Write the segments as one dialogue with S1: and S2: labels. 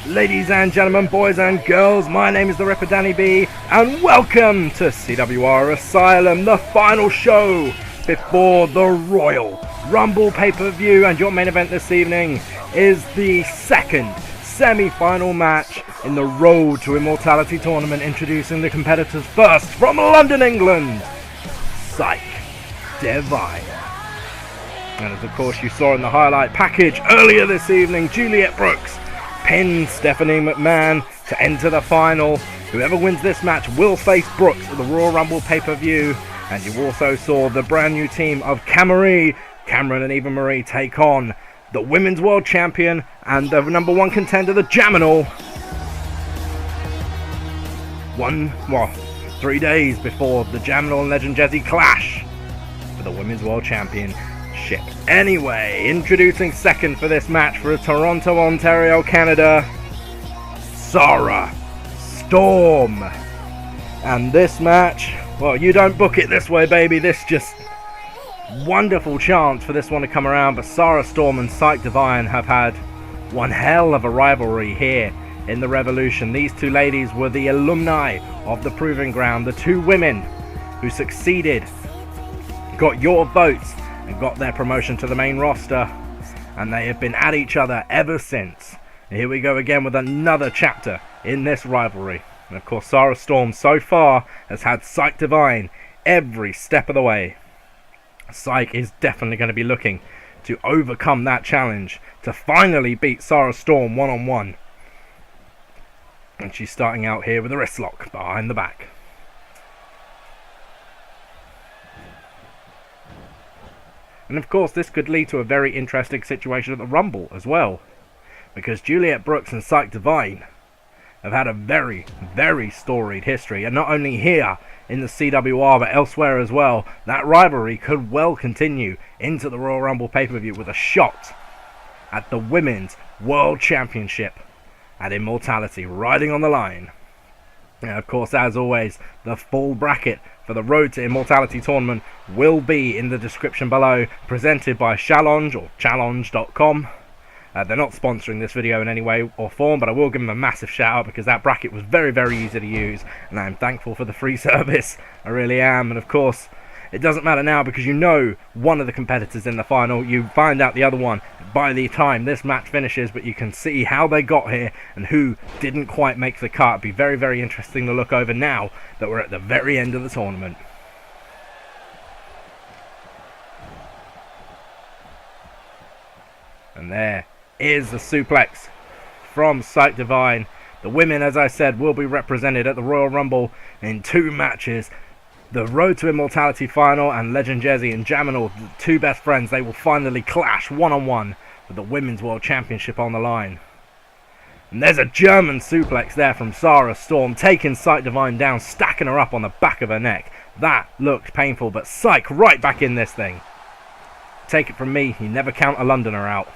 S1: Ladies and gentlemen, boys and girls, my name is the Ripper Danny B, and welcome to CWR Asylum, the final show before the Royal Rumble pay-per-view. And your main event this evening is the second semi-final match in the Road to Immortality Tournament, introducing the competitors first from London, England, Psych Divine. And as of course you saw in the highlight package earlier this evening, Juliet Brooks pinned Stephanie McMahon to enter the final. Whoever wins this match will face Brooks at the Royal Rumble pay-per-view. And you also saw the brand new team of Cameron and Eva Marie take on the Women's World Champion and the number one contender, the Jaminal. 3 days before the Jaminal and Legend Jezzy clash for the Women's World Championship. Anyway, introducing second for this match for Toronto, Ontario, Canada, Sarah Storm. And this match, well, you don't book it this way, baby. This just wonderful chance for this one to come around. But Sarah Storm and Psych Divine have had one hell of a rivalry here in the Revolution. These two ladies were the alumni of the Proving Ground, the two women who succeeded, got your votes, and got their promotion to the main roster, and they have been at each other ever since. And here we go again with another chapter in this rivalry. And of course, Sarah Storm so far has had Psych Divine every step of the way. Psych is definitely going to be looking to overcome that challenge to finally beat Sarah Storm one-on-one. And she's starting out here with a wrist lock behind the back. And of course this could lead to a very interesting situation at the Rumble as well, because Juliet Brooks and Psych Divine have had a very, very storied history, and not only here in the CWR but elsewhere as well. That rivalry could well continue into the Royal Rumble pay-per-view with a shot at the Women's World Championship at Immortality riding on the line. And of course, as always, the full bracket for the Road to Immortality Tournament will be in the description below, presented by Challenge or Challenge.com. They're not sponsoring this video in any way or form, but I will give them a massive shout out because that bracket was very, very easy to use, and I'm thankful for the free service. I really am. And of course, it doesn't matter now because you know one of the competitors in the final. You find out the other one by the time this match finishes, but you can see how they got here and who didn't quite make the cut. It'd be very, very interesting to look over now that we're at the very end of the tournament. And there is the suplex from Psych Divine. The women, as I said, will be represented at the Royal Rumble in two matches. The Road to Immortality final, and Legend Jezzy and Jaminal, the two best friends, they will finally clash one-on-one with the Women's World Championship on the line. And there's a German suplex there from Sarah Storm, taking Psych Divine down, stacking her up on the back of her neck. That looked painful, but Psych right back in this thing. Take it from me, you never count a Londoner out.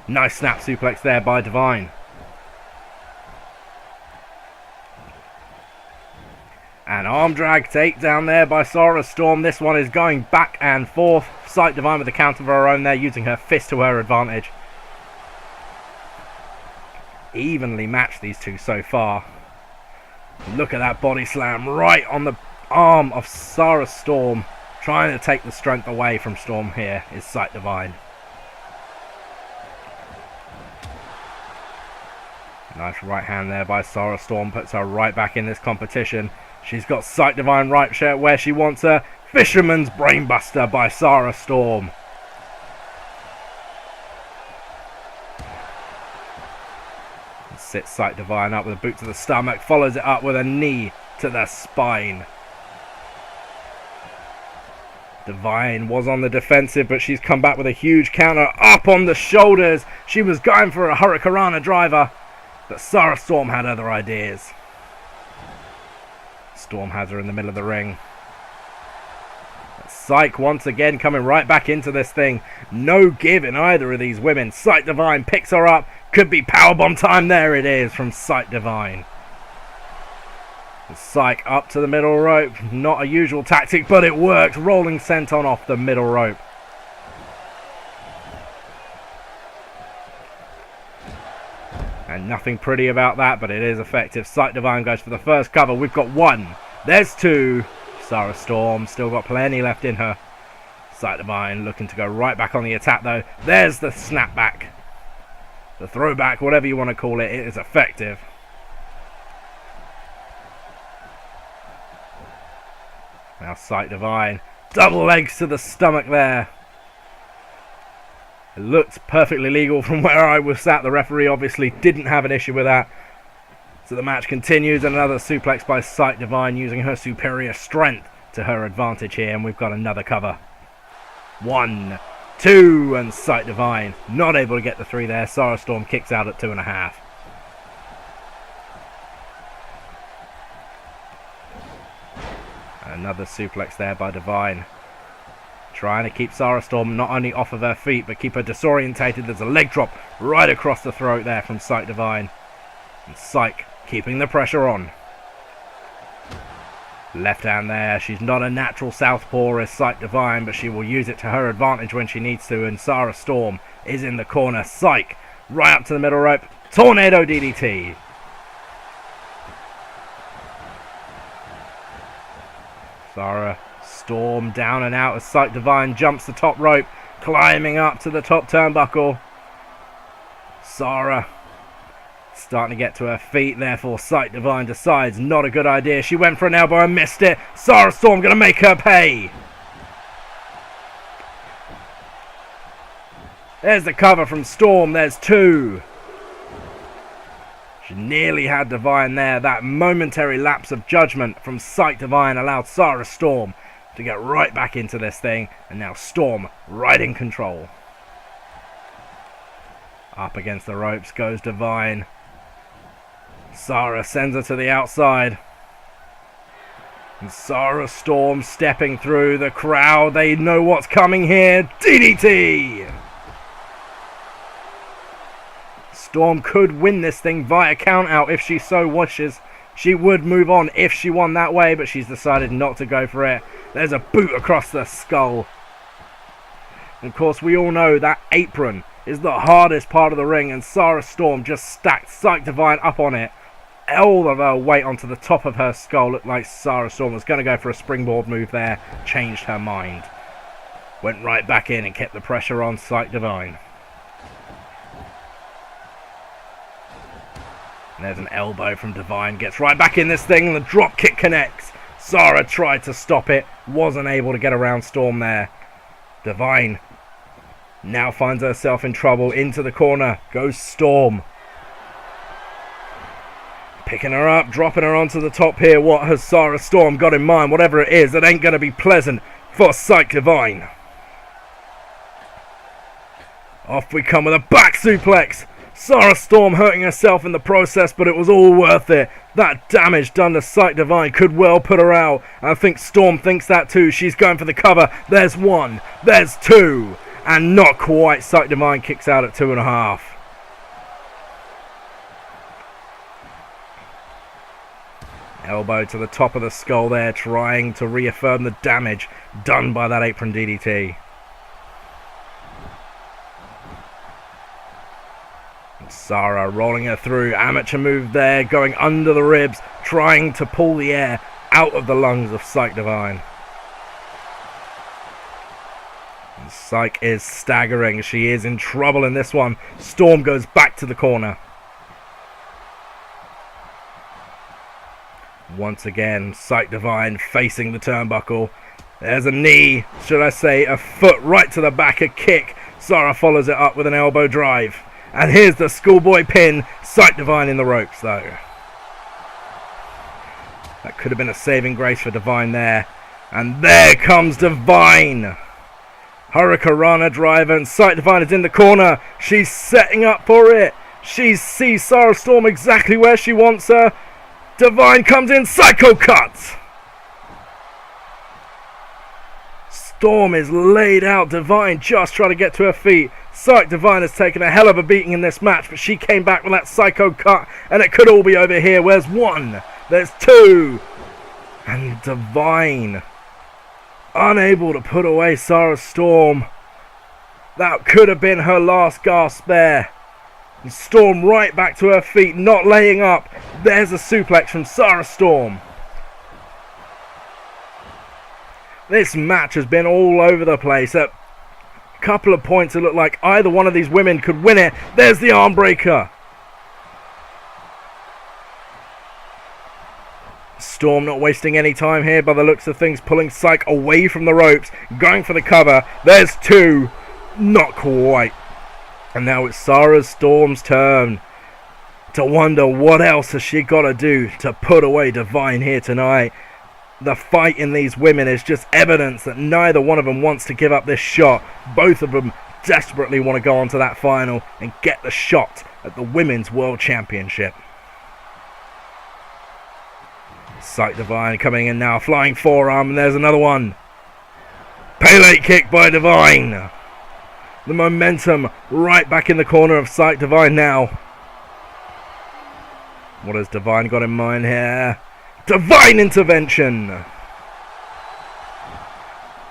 S1: Nice snap suplex there by Divine. An arm drag takedown there by Sarah Storm. This one is going back and forth. Psych Divine with a counter of her own there, using her fist to her advantage. Evenly matched, these two so far. Look at that body slam right on the arm of Sarah Storm. Trying to take the strength away from Storm here is Psych Divine. Nice right hand there by Sarah Storm, puts her right back in this competition. She's got Psych Divine right where she wants her. Fisherman's Brainbuster by Sarah Storm. Sits Psych Divine up with a boot to the stomach, follows it up with a knee to the spine. Divine was on the defensive, but she's come back with a huge counter up on the shoulders. She was going for a Hurricanrana driver, but Sarah Storm had other ideas. Storm has her in the middle of the ring. Psych once again coming right back into this thing. No give in either of these women. Psych Divine picks her up. Could be powerbomb time. There it is from Psych Divine. Psych up to the middle rope. Not a usual tactic, but it worked. Rolling senton off the middle rope. And nothing pretty about that, but it is effective. Sight Divine goes for the first cover. We've got 1. There's 2. Sarah Storm still got plenty left in her. Sight Divine looking to go right back on the attack though. There's the snapback. The throwback, whatever you want to call it, it is effective. Now Sight Divine, double legs to the stomach there. It looked perfectly legal from where I was sat. The referee obviously didn't have an issue with that. So the match continues, and another suplex by Sight Divine using her superior strength to her advantage here, and we've got another cover. 1, 2, and Sight Divine not able to get the 3 there. Sarah Storm kicks out at 2.5. Another suplex there by Divine. Trying to keep Sarah Storm not only off of her feet, but keep her disorientated. There's a leg drop right across the throat there from Sight Divine. And Psych keeping the pressure on. Left hand there. She's not a natural southpaw as Sight Divine, but she will use it to her advantage when she needs to. And Sarah Storm is in the corner. Psych right up to the middle rope. Tornado DDT. Sarah Storm down and out as Sight Divine jumps the top rope, climbing up to the top turnbuckle. Sarah starting to get to her feet, therefore Sight Divine decides not a good idea. She went for an elbow and missed it. Sarah Storm going to make her pay. There's the cover from Storm. There's 2. She nearly had Divine there. That momentary lapse of judgment from Sight Divine allowed Sarah Storm to get right back into this thing, and now Storm right in control. Up against the ropes goes Divine. Sarah sends her to the outside. And Sarah Storm stepping through the crowd. They know what's coming here. DDT! Storm could win this thing via count out if she so wishes. She would move on if she won that way, but she's decided not to go for it. There's a boot across the skull. And of course, we all know that apron is the hardest part of the ring, and Sarah Storm just stacked Sight Divine up on it. All of her weight onto the top of her skull. Looked like Sarah Storm was going to go for a springboard move there. Changed her mind. Went right back in and kept the pressure on Sight Divine. And there's an elbow from Divine. Gets right back in this thing and the drop kick connects. Sarah tried to stop it. Wasn't able to get around Storm there. Divine now finds herself in trouble. Into the corner goes Storm. Picking her up, dropping her onto the top here. What has Sarah Storm got in mind? Whatever it is, it ain't going to be pleasant for Sight Divine. Off we come with a back suplex. Sarah Storm hurting herself in the process, but it was all worth it. That damage done to Sight Divine could well put her out. I think Storm thinks that too. She's going for the cover. There's 1. There's 2. And not quite. Sight Divine kicks out at 2.5. Elbow to the top of the skull there, trying to reaffirm the damage done by that apron DDT. Sarah rolling her through. Amateur move there, going under the ribs, trying to pull the air out of the lungs of Sight Divine. And Psych is staggering. She is in trouble in this one. Storm goes back to the corner. Once again, Sight Divine facing the turnbuckle. There's a knee, should I say a foot right to the back, a kick. Sarah follows it up with an elbow drive. And here's the schoolboy pin. Sight Divine in the ropes though. That could have been a saving grace for Divine there. And there comes Divine. Hurricanrana driver, and Sight Divine is in the corner. She's setting up for it. She sees Sarah Storm exactly where she wants her. Divine comes in, psycho cuts. Storm is laid out. Divine just trying to get to her feet. Sight Divine has taken a hell of a beating in this match, but she came back with that psycho cut, and it could all be over here. Where's 1? There's 2. And Divine unable to put away Sarah Storm. That could have been her last gasp there. And Storm right back to her feet, not laying up. There's a suplex from Sarah Storm. This match has been all over the place. At a couple of points it looked like either one of these women could win it. There's the arm breaker. Storm not wasting any time here by the looks of things, pulling Psych away from the ropes, going for the cover. There's two. Not quite. And now it's Sarah Storm's turn to wonder what else has she got to do to put away Divine here tonight. The fight in these women is just evidence that neither one of them wants to give up this shot. Both of them desperately want to go on to that final and get the shot at the Women's World Championship. Psych Divine coming in now, flying forearm, and there's another one. Pele kick by Divine. The momentum right back in the corner of Psych Divine now. What has Divine got in mind here? Divine intervention.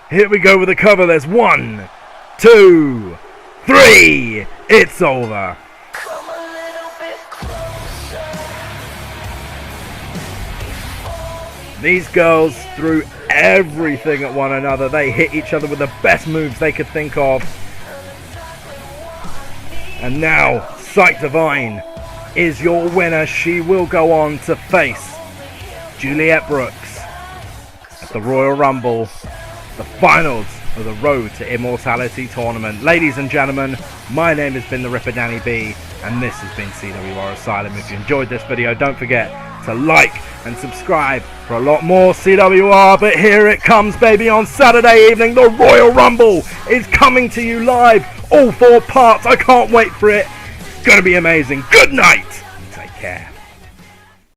S1: Here we go with the cover. There's 1, 2, 3. It's over. These girls threw everything at one another. They hit each other with the best moves they could think of. And now, Psych Divine is your winner. She will go on to face Juliet Brooks at the Royal Rumble, the finals of the Road to Immortality Tournament. Ladies and gentlemen, my name has been the Ripper Danny B, and this has been CWR Asylum. If you enjoyed this video, don't forget to like and subscribe for a lot more CWR. But here it comes, baby, on Saturday evening. The Royal Rumble is coming to you live, all 4 parts. I can't wait for it. It's going to be amazing. Good night. Take care.